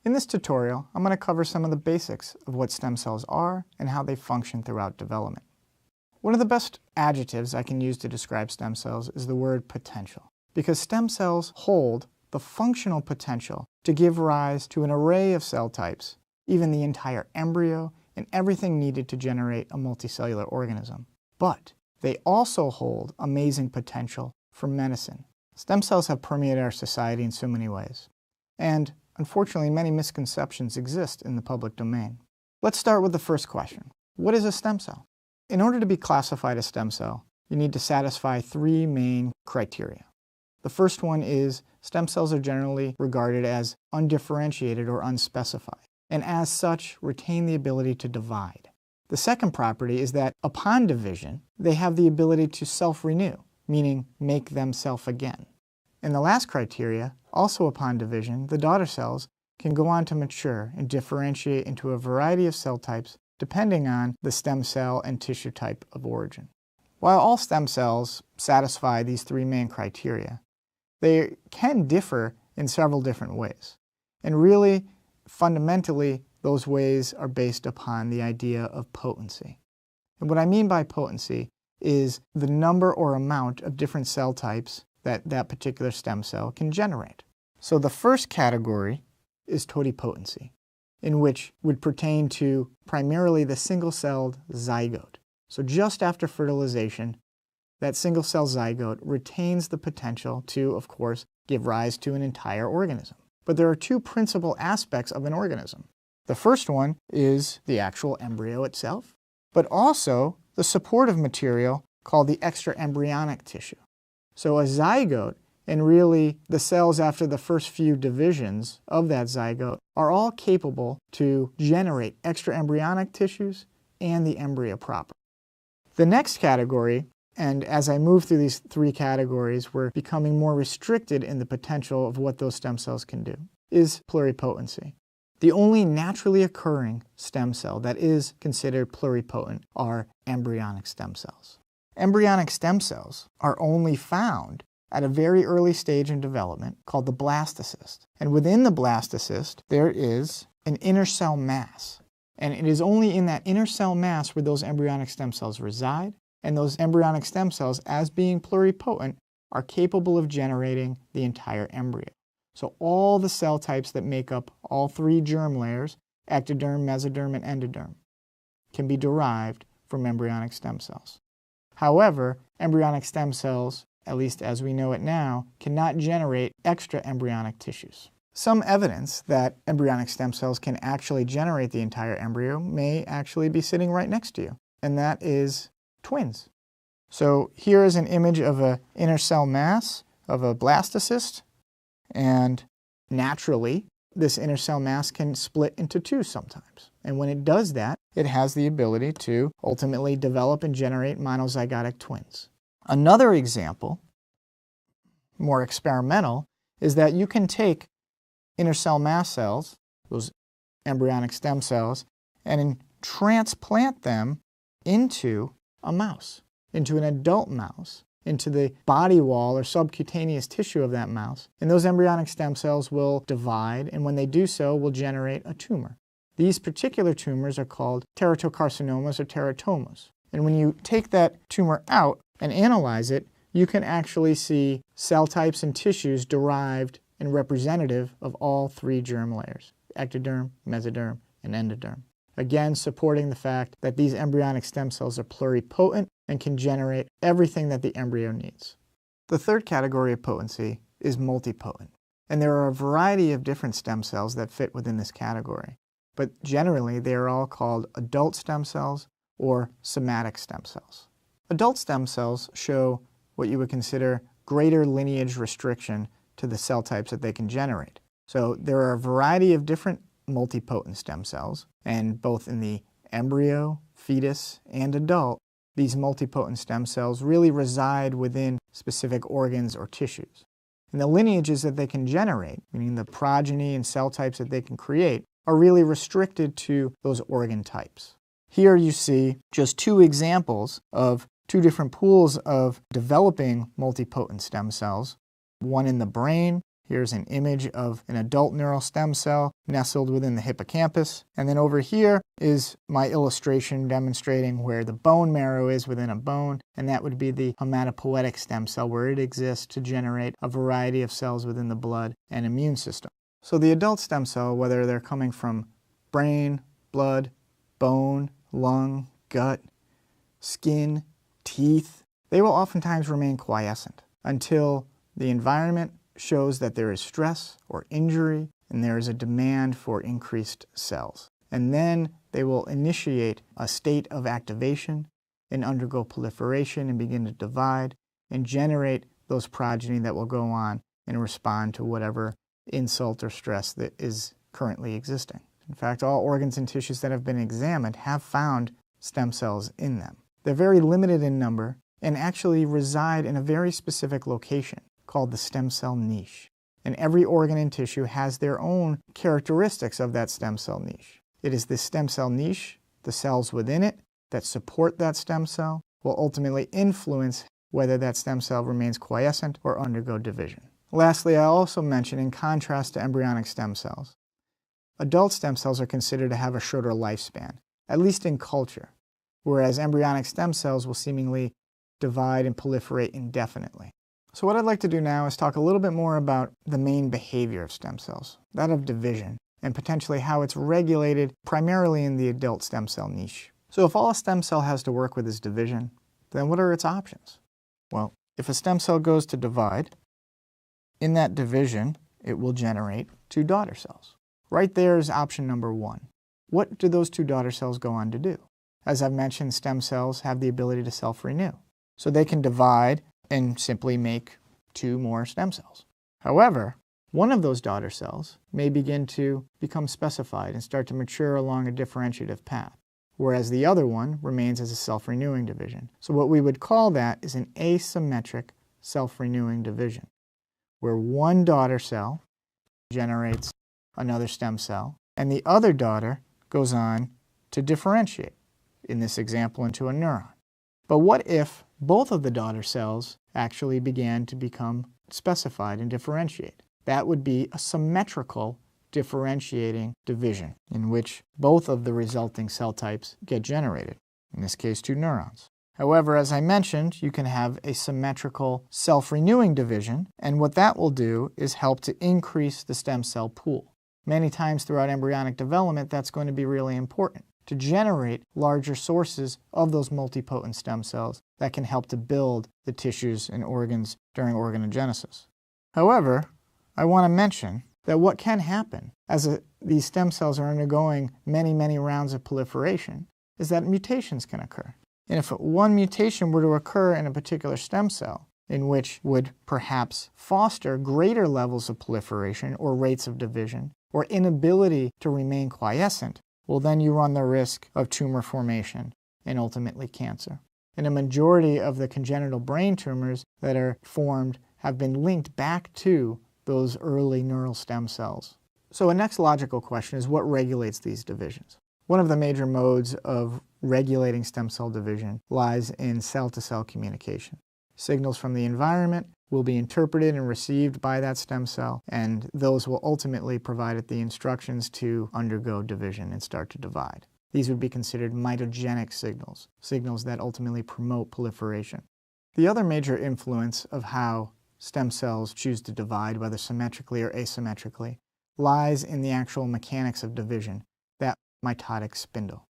In this tutorial, I'm going to cover some of the basics of what stem cells are and how they function throughout development. One of the best adjectives I can use to describe stem cells is the word potential, because stem cells hold the functional potential to give rise to an array of cell types, even the entire embryo and everything needed to generate a multicellular organism. But they also hold amazing potential for medicine. Stem cells have permeated our society in so many ways, and unfortunately, many misconceptions exist in the public domain. Let's start with the first question. What is a stem cell? In order to be classified a stem cell, you need to satisfy three main criteria. The first one is stem cells are generally regarded as undifferentiated or unspecified, and as such, retain the ability to divide. The second property is that upon division, they have the ability to self-renew, meaning make themselves again. And the last criteria, also upon division, the daughter cells can go on to mature and differentiate into a variety of cell types depending on the stem cell and tissue type of origin. While all stem cells satisfy these three main criteria, they can differ in several different ways. And really, fundamentally, those ways are based upon the idea of potency. And what I mean by potency is the number or amount of different cell types that particular stem cell can generate. So the first category is totipotency, in which would pertain to primarily the single-celled zygote. So just after fertilization, that single-cell zygote retains the potential to, of course, give rise to an entire organism. But there are two principal aspects of an organism. The first one is the actual embryo itself, but also the supportive material called the extraembryonic tissue. So a zygote, and really the cells after the first few divisions of that zygote, are all capable to generate extraembryonic tissues and the embryo proper. The next category, and as I move through these three categories, we're becoming more restricted in the potential of what those stem cells can do, is pluripotency. The only naturally occurring stem cell that is considered pluripotent are embryonic stem cells. Embryonic stem cells are only found at a very early stage in development called the blastocyst. And within the blastocyst, there is an inner cell mass. And it is only in that inner cell mass where those embryonic stem cells reside, and those embryonic stem cells, as being pluripotent, are capable of generating the entire embryo. So all the cell types that make up all three germ layers, ectoderm, mesoderm, and endoderm, can be derived from embryonic stem cells. However, embryonic stem cells, at least as we know it now, cannot generate extra embryonic tissues. Some evidence that embryonic stem cells can actually generate the entire embryo may actually be sitting right next to you, and that is twins. So here is an image of an inner cell mass of a blastocyst, and naturally, this inner cell mass can split into two sometimes. And when it does that, it has the ability to ultimately develop and generate monozygotic twins. Another example, more experimental, is that you can take inner cell mass cells, those embryonic stem cells, and transplant them into a mouse, into an adult mouse, into the body wall or subcutaneous tissue of that mouse. And those embryonic stem cells will divide, and when they do so, will generate a tumor. These particular tumors are called teratocarcinomas or teratomas. And when you take that tumor out and analyze it, you can actually see cell types and tissues derived and representative of all three germ layers, ectoderm, mesoderm, and endoderm. Again, supporting the fact that these embryonic stem cells are pluripotent and can generate everything that the embryo needs. The third category of potency is multipotent. And there are a variety of different stem cells that fit within this category. But generally, they are all called adult stem cells or somatic stem cells. Adult stem cells show what you would consider greater lineage restriction to the cell types that they can generate. So there are a variety of different multipotent stem cells, and both in the embryo, fetus, and adult, these multipotent stem cells really reside within specific organs or tissues. And the lineages that they can generate, meaning the progeny and cell types that they can create, are really restricted to those organ types. Here you see just two examples of two different pools of developing multipotent stem cells, one in the brain Here's an image of an adult neural stem cell nestled within the hippocampus. And then over here is my illustration demonstrating where the bone marrow is within a bone, and that would be the hematopoietic stem cell, where it exists to generate a variety of cells within the blood and immune system. So the adult stem cell, whether they're coming from brain, blood, bone, lung, gut, skin, teeth, they will oftentimes remain quiescent until the environment shows that there is stress or injury and there is a demand for increased cells. And then they will initiate a state of activation and undergo proliferation and begin to divide and generate those progeny that will go on and respond to whatever insult or stress that is currently existing. In fact, all organs and tissues that have been examined have found stem cells in them. They're very limited in number and actually reside in a very specific location called the stem cell niche. And every organ and tissue has their own characteristics of that stem cell niche. It is this stem cell niche, the cells within it that support that stem cell, will ultimately influence whether that stem cell remains quiescent or undergo division. Lastly, I also mention, in contrast to embryonic stem cells, adult stem cells are considered to have a shorter lifespan, at least in culture, whereas embryonic stem cells will seemingly divide and proliferate indefinitely. So what I'd like to do now is talk a little bit more about the main behavior of stem cells, that of division, and potentially how it's regulated primarily in the adult stem cell niche. So if all a stem cell has to work with is division, then what are its options? Well, if a stem cell goes to divide, in that division, it will generate two daughter cells. Right there is option number one. What do those two daughter cells go on to do? As I've mentioned, stem cells have the ability to self-renew. So they can divide and simply make two more stem cells. However, one of those daughter cells may begin to become specified and start to mature along a differentiative path, whereas the other one remains as a self-renewing division. So what we would call that is an asymmetric self-renewing division, where one daughter cell generates another stem cell, and the other daughter goes on to differentiate, in this example, into a neuron. But what if both of the daughter cells actually began to become specified and differentiate? That would be a symmetrical differentiating division in which both of the resulting cell types get generated, in this case, two neurons. However, as I mentioned, you can have a symmetrical self-renewing division, and what that will do is help to increase the stem cell pool. Many times throughout embryonic development, that's going to be really important, to generate larger sources of those multipotent stem cells that can help to build the tissues and organs during organogenesis. However, I want to mention that what can happen as these stem cells are undergoing many rounds of proliferation is that mutations can occur. And if one mutation were to occur in a particular stem cell, in which would perhaps foster greater levels of proliferation or rates of division, or inability to remain quiescent, well, then you run the risk of tumor formation and ultimately cancer. And a majority of the congenital brain tumors that are formed have been linked back to those early neural stem cells. So a next logical question is, what regulates these divisions? One of the major modes of regulating stem cell division lies in cell-to-cell communication. Signals from the environment will be interpreted and received by that stem cell, and those will ultimately provide it the instructions to undergo division and start to divide. These would be considered mitogenic signals, signals that ultimately promote proliferation. The other major influence of how stem cells choose to divide, whether symmetrically or asymmetrically, lies in the actual mechanics of division, that mitotic spindle,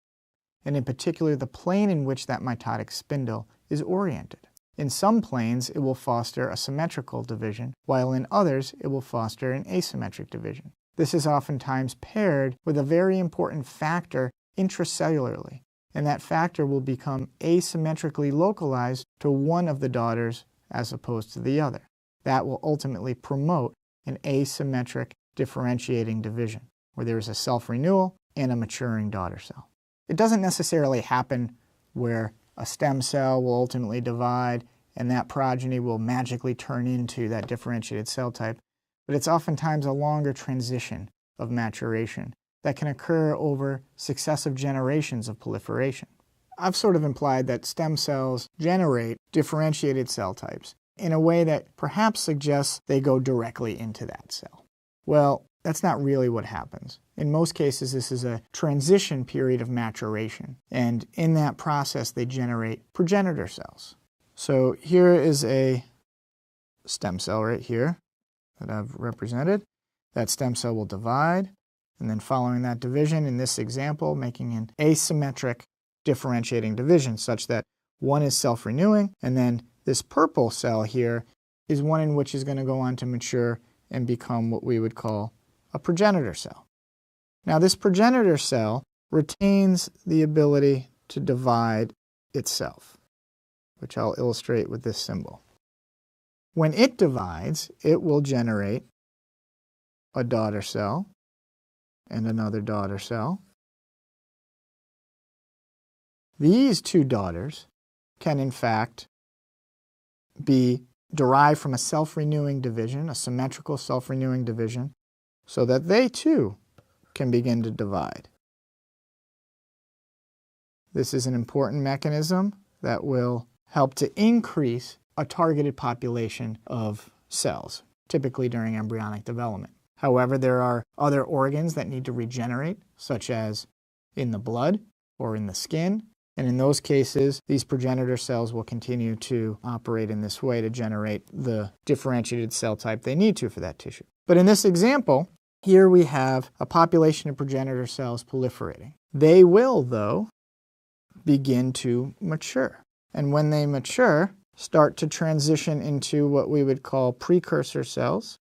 and in particular the plane in which that mitotic spindle is oriented. In some planes, it will foster a symmetrical division, while in others, it will foster an asymmetric division. This is oftentimes paired with a very important factor intracellularly, and that factor will become asymmetrically localized to one of the daughters as opposed to the other. That will ultimately promote an asymmetric differentiating division, where there is a self-renewal and a maturing daughter cell. It doesn't necessarily happen where a stem cell will ultimately divide and that progeny will magically turn into that differentiated cell type, but it's oftentimes a longer transition of maturation that can occur over successive generations of proliferation. I've sort of implied that stem cells generate differentiated cell types in a way that perhaps suggests they go directly into that cell. Well, that's not really what happens. In most cases, this is a transition period of maturation, and in that process, they generate progenitor cells. So here is a stem cell right here that I've represented. That stem cell will divide, and then following that division, in this example, making an asymmetric differentiating division such that one is self-renewing, and then this purple cell here is one in which is going to go on to mature and become what we would call a progenitor cell. Now, this progenitor cell retains the ability to divide itself, which I'll illustrate with this symbol. When it divides, it will generate a daughter cell and another daughter cell. These two daughters can, in fact, be derived from a self-renewing division, a symmetrical self-renewing division, so that they too can begin to divide. This is an important mechanism that will help to increase a targeted population of cells, typically during embryonic development. However, there are other organs that need to regenerate, such as in the blood or in the skin, and in those cases, these progenitor cells will continue to operate in this way to generate the differentiated cell type they need to for that tissue. But in this example, here we have a population of progenitor cells proliferating. They will, though, begin to mature. And when they mature, start to transition into what we would call precursor cells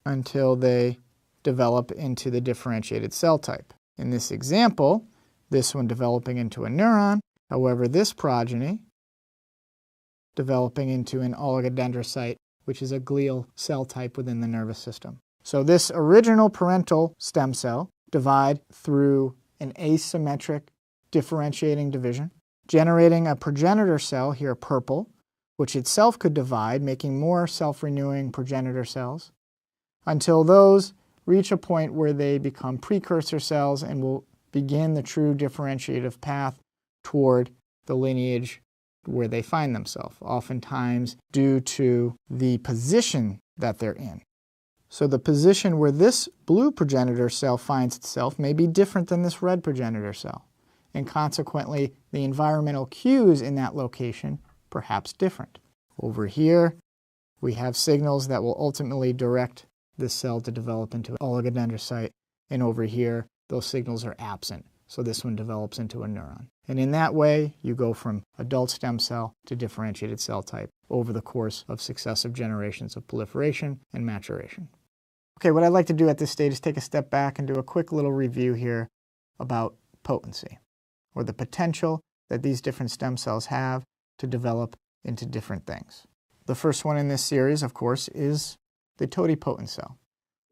until they develop into the differentiated cell type. In this example, this one developing into a neuron, however, this progeny developing into an oligodendrocyte, which is a glial cell type within the nervous system. So this original parental stem cell divide through an asymmetric differentiating division, generating a progenitor cell, here purple, which itself could divide, making more self-renewing progenitor cells, until those reach a point where they become precursor cells and will begin the true differentiative path toward the lineage where they find themselves, oftentimes due to the position that they're in. So the position where this blue progenitor cell finds itself may be different than this red progenitor cell, and consequently the environmental cues in that location perhaps different. Over here we have signals that will ultimately direct this cell to develop into an oligodendrocyte, and over here those signals are absent, so this one develops into a neuron. And in that way, you go from adult stem cell to differentiated cell type over the course of successive generations of proliferation and maturation. Okay, what I'd like to do at this stage is take a step back and do a quick little review here about potency, or the potential that these different stem cells have to develop into different things. The first one in this series, of course, is the totipotent cell,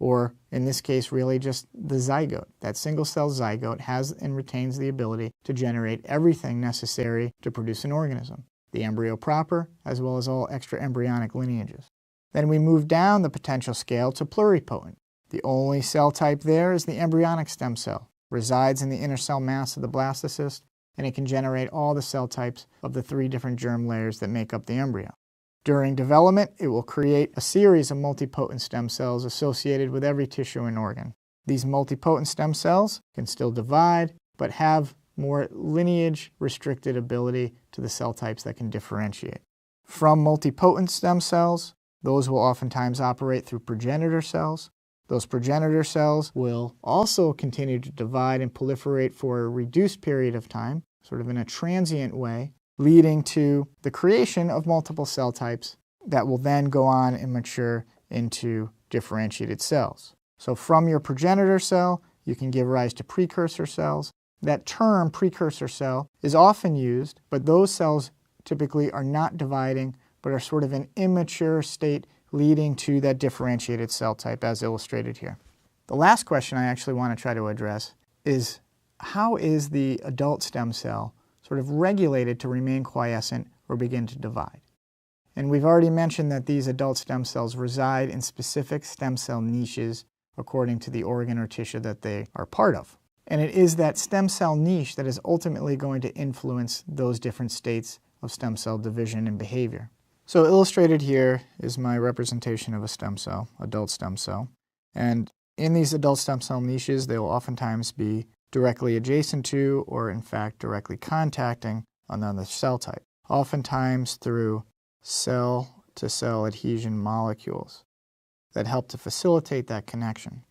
or in this case really just the zygote. That single-cell zygote has and retains the ability to generate everything necessary to produce an organism, the embryo proper, as well as all extra embryonic lineages. Then we move down the potential scale to pluripotent. The only cell type there is the embryonic stem cell, resides in the inner cell mass of the blastocyst, and it can generate all the cell types of the 3 different germ layers that make up the embryo. During development, it will create a series of multipotent stem cells associated with every tissue and organ. These multipotent stem cells can still divide, but have more lineage-restricted ability to the cell types that can differentiate. From multipotent stem cells, those will oftentimes operate through progenitor cells. Those progenitor cells will also continue to divide and proliferate for a reduced period of time, sort of in a transient way, leading to the creation of multiple cell types that will then go on and mature into differentiated cells. So from your progenitor cell, you can give rise to precursor cells. That term, precursor cell, is often used, but those cells typically are not dividing, but are sort of an immature state leading to that differentiated cell type as illustrated here. The last question I actually want to try to address is, how is the adult stem cell sort of regulated to remain quiescent or begin to divide? And we've already mentioned that these adult stem cells reside in specific stem cell niches according to the organ or tissue that they are part of. And it is that stem cell niche that is ultimately going to influence those different states of stem cell division and behavior. So illustrated here is my representation of a stem cell, adult stem cell. And in these adult stem cell niches, they will oftentimes be directly adjacent to, or in fact directly contacting, another cell type, oftentimes through cell-to-cell adhesion molecules that help to facilitate that connection.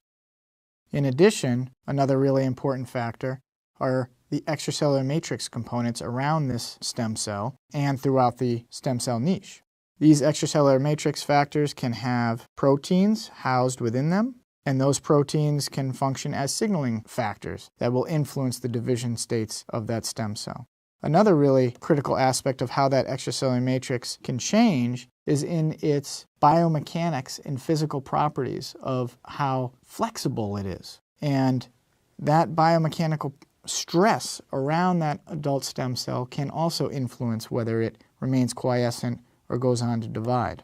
In addition, another really important factor are the extracellular matrix components around this stem cell and throughout the stem cell niche. These extracellular matrix factors can have proteins housed within them, and those proteins can function as signaling factors that will influence the division states of that stem cell. Another really critical aspect of how that extracellular matrix can change is in its biomechanics and physical properties of how flexible it is. And that biomechanical stress around that adult stem cell can also influence whether it remains quiescent or goes on to divide.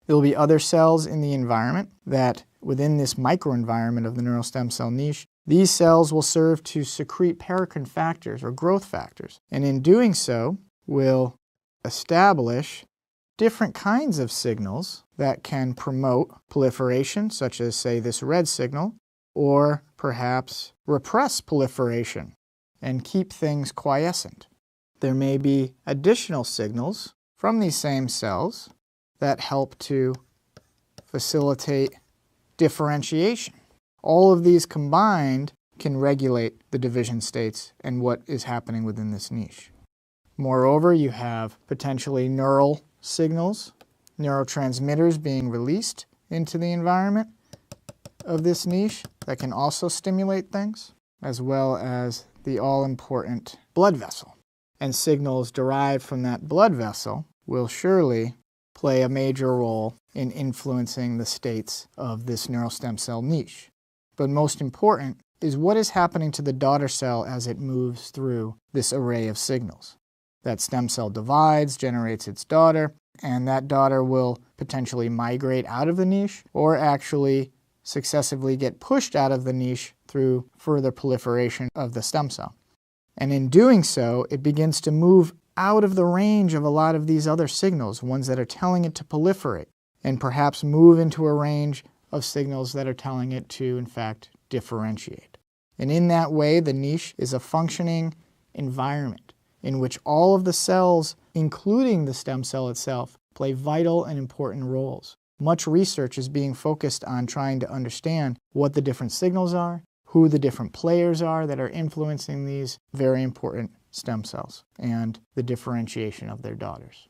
There will be other cells in the environment that, within this microenvironment of the neural stem cell niche, these cells will serve to secrete paracrine factors or growth factors, and in doing so will establish different kinds of signals that can promote proliferation, such as, say, this red signal, or perhaps repress proliferation and keep things quiescent. There may be additional signals from these same cells that help to facilitate differentiation. All of these combined can regulate the division states and what is happening within this niche. Moreover, you have potentially neural signals, neurotransmitters being released into the environment of this niche that can also stimulate things, as well as the all-important blood vessel. And signals derived from that blood vessel will surely play a major role in influencing the states of this neural stem cell niche. But most important is what is happening to the daughter cell as it moves through this array of signals. That stem cell divides, generates its daughter, and that daughter will potentially migrate out of the niche or actually successively get pushed out of the niche through further proliferation of the stem cell. And in doing so, it begins to move out of the range of a lot of these other signals, ones that are telling it to proliferate, and perhaps move into a range of signals that are telling it to, in fact, differentiate. And in that way, the niche is a functioning environment in which all of the cells, including the stem cell itself, play vital and important roles. Much research is being focused on trying to understand what the different signals are, who the different players are that are influencing these very important stem cells, and the differentiation of their daughters.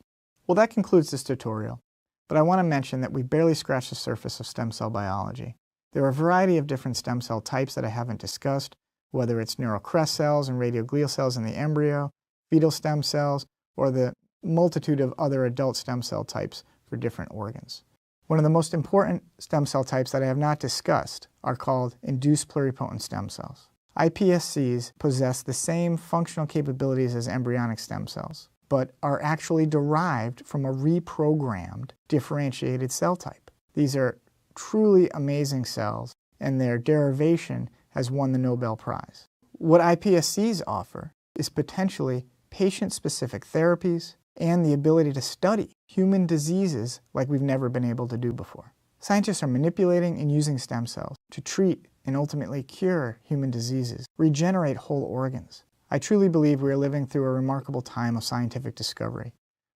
Well, that concludes this tutorial, but I want to mention that we barely scratched the surface of stem cell biology. There are a variety of different stem cell types that I haven't discussed, whether it's neural crest cells and radioglial cells in the embryo, fetal stem cells, or the multitude of other adult stem cell types for different organs. One of the most important stem cell types that I have not discussed are called induced pluripotent stem cells. iPSCs possess the same functional capabilities as embryonic stem cells, but are actually derived from a reprogrammed differentiated cell type. These are truly amazing cells, and their derivation has won the Nobel Prize. What iPSCs offer is potentially patient-specific therapies and the ability to study human diseases like we've never been able to do before. Scientists are manipulating and using stem cells to treat and ultimately cure human diseases, regenerate whole organs. I truly believe we are living through a remarkable time of scientific discovery,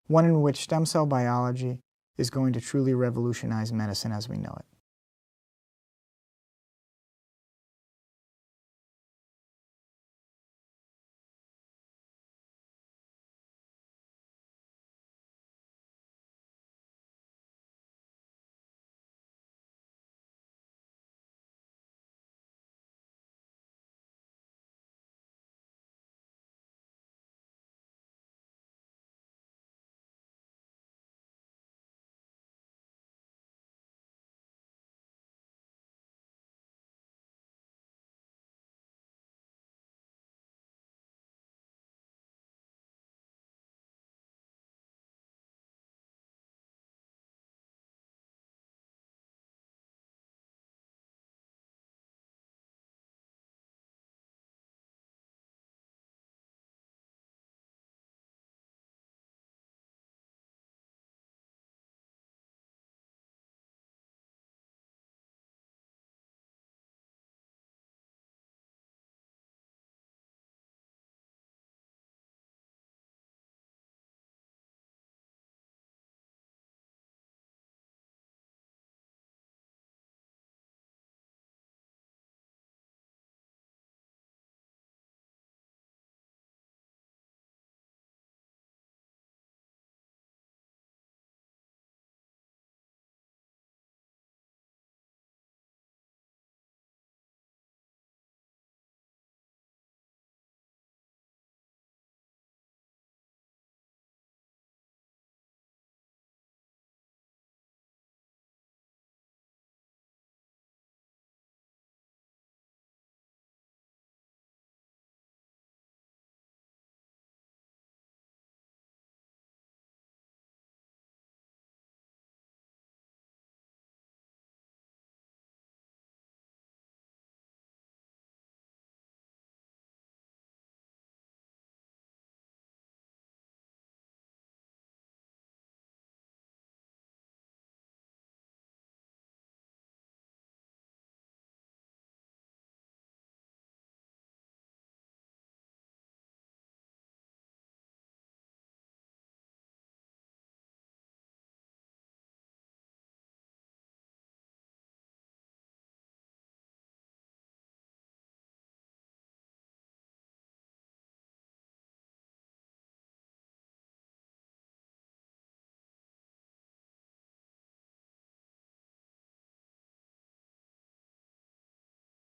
one in which stem cell biology is going to truly revolutionize medicine as we know it.